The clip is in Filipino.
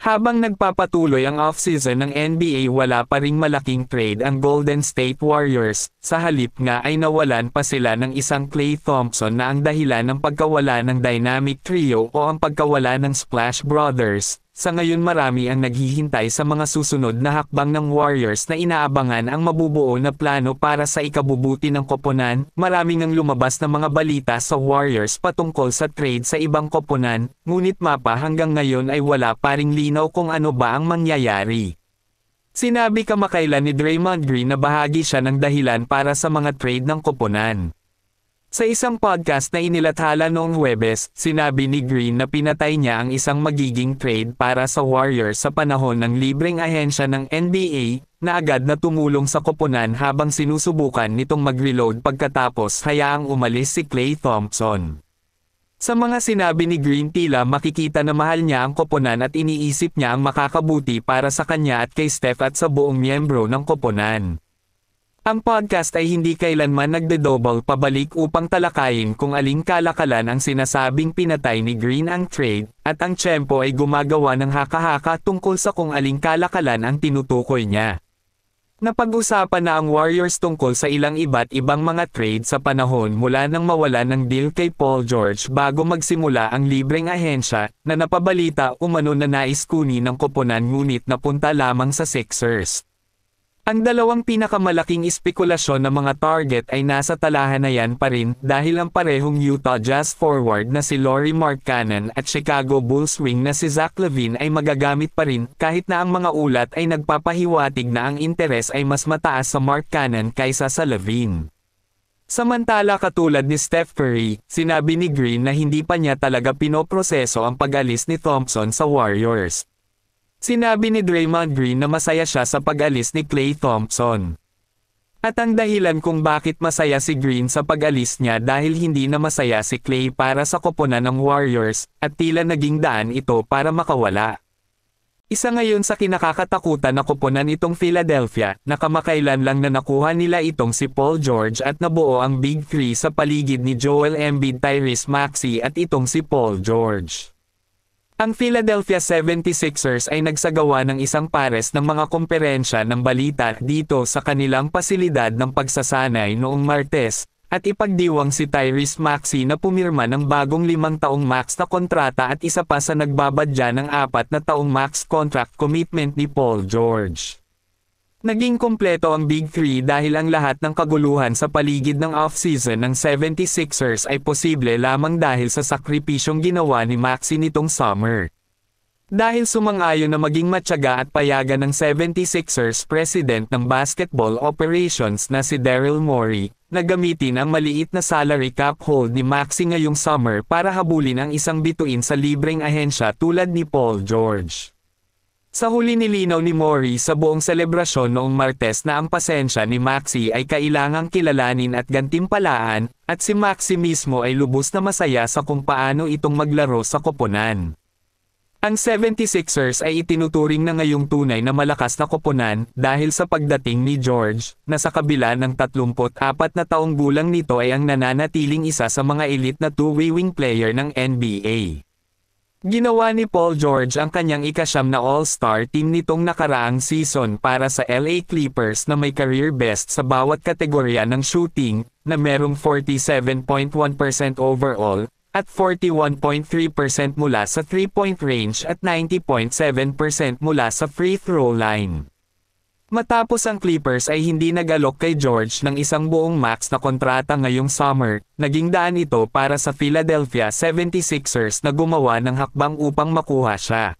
Habang nagpapatuloy ang offseason ng NBA, wala pa ring malaking trade ang Golden State Warriors, sa halip nga ay nawalan pa sila ng isang Klay Thompson na ang dahilan ng pagkawala ng Dynamic Trio o ang pagkawala ng Splash Brothers. Sa ngayon marami ang naghihintay sa mga susunod na hakbang ng Warriors na inaabangan ang mabubuo na plano para sa ikabubuti ng koponan. Maraming ang lumabas na mga balita sa Warriors patungkol sa trade sa ibang koponan, ngunit mapa hanggang ngayon ay wala pa ring linaw kung ano ba ang mangyayari. Sinabi kamakailan ni Draymond Green na bahagi siya ng dahilan para sa mga trade ng koponan. Sa isang podcast na inilathala noong Huwebes, sinabi ni Green na pinatay niya ang isang magiging trade para sa Warriors sa panahon ng libreng ahensya ng NBA, na agad na tumulong sa koponan habang sinusubukan nitong mag-reload pagkatapos hayaang umalis si Klay Thompson. Sa mga sinabi ni Green, tila makikita na mahal niya ang koponan at iniisip niya ang makakabuti para sa kanya at kay Steph at sa buong miyembro ng koponan. Ang podcast ay hindi kailanman nagde-double pabalik upang talakayin kung aling kalakalan ang sinasabing pinatay ni Green ang trade, at ang tiyempo ay gumagawa ng haka-haka tungkol sa kung aling kalakalan ang tinutukoy niya. Napag-usapan na ang Warriors tungkol sa ilang iba't ibang mga trade sa panahon mula nang mawala ng deal kay Paul George bago magsimula ang libreng ahensya, na napabalita umano na nais kunin ng koponan ngunit napunta lamang sa Sixers. Ang dalawang pinakamalaking espekulasyon ng mga target ay nasa talahanayan pa rin dahil ang parehong Utah Jazz forward na si Lauri Markkanen at Chicago Bulls wing na si Zach LaVine ay magagamit pa rin kahit na ang mga ulat ay nagpapahiwatig na ang interes ay mas mataas sa Markkanen kaysa sa LaVine. Samantala katulad ni Steph Curry, sinabi ni Green na hindi pa niya talaga pinoproseso ang pag-alis ni Thompson sa Warriors. Sinabi ni Draymond Green na masaya siya sa pag-alis ni Klay Thompson. At ang dahilan kung bakit masaya si Green sa pag-alis niya dahil hindi na masaya si Klay para sa koponan ng Warriors, at tila naging daan ito para makawala. Isa ngayon sa kinakakatakutan na koponan itong Philadelphia, na kamakailan lang na nakuha nila itong si Paul George at nabuo ang Big Three sa paligid ni Joel Embiid, Tyrese Maxey at itong si Paul George. Ang Philadelphia 76ers ay nagsagawa ng isang pares ng mga komperensya ng balita dito sa kanilang pasilidad ng pagsasanay noong Martes, at ipagdiwang si Tyrese Maxey na pumirma ng bagong 5 taong max na kontrata at isa pa sa nagbabadya ng 4 na taong max contract commitment ni Paul George. Naging kompleto ang Big Three dahil ang lahat ng kaguluhan sa paligid ng off-season ng 76ers ay posible lamang dahil sa sakripisyong ginawa ni Maxey nitong summer. Dahil sumang-ayon na maging matyaga at payagan ng 76ers President ng Basketball Operations na si Daryl Morey, na gamitin ang maliit na salary cap hold ni Maxey ngayong summer para habulin ang isang bituin sa libreng ahensya tulad ni Paul George. Sa huli nilinaw ni Morey sa buong selebrasyon noong Martes na ang pasensya ni Maxey ay kailangang kilalanin at gantimpalaan, at si Maxey mismo ay lubos na masaya sa kung paano itong maglaro sa koponan. Ang 76ers ay itinuturing na ngayong tunay na malakas na koponan dahil sa pagdating ni George, na sa kabila ng 34 na taong gulang nito ay ang nananatiling isa sa mga elite na two-way wing player ng NBA. Ginawa ni Paul George ang kanyang ika-9 na All-Star team nitong nakaraang season para sa LA Clippers na may career best sa bawat kategorya ng shooting, na merong 47.1% overall, at 41.3% mula sa 3-point range at 90.7% mula sa free throw line. Matapos ang Clippers ay hindi nag-alok kay George ng isang buong max na kontrata ngayong summer, naging daan ito para sa Philadelphia 76ers na gumawa ng hakbang upang makuha siya.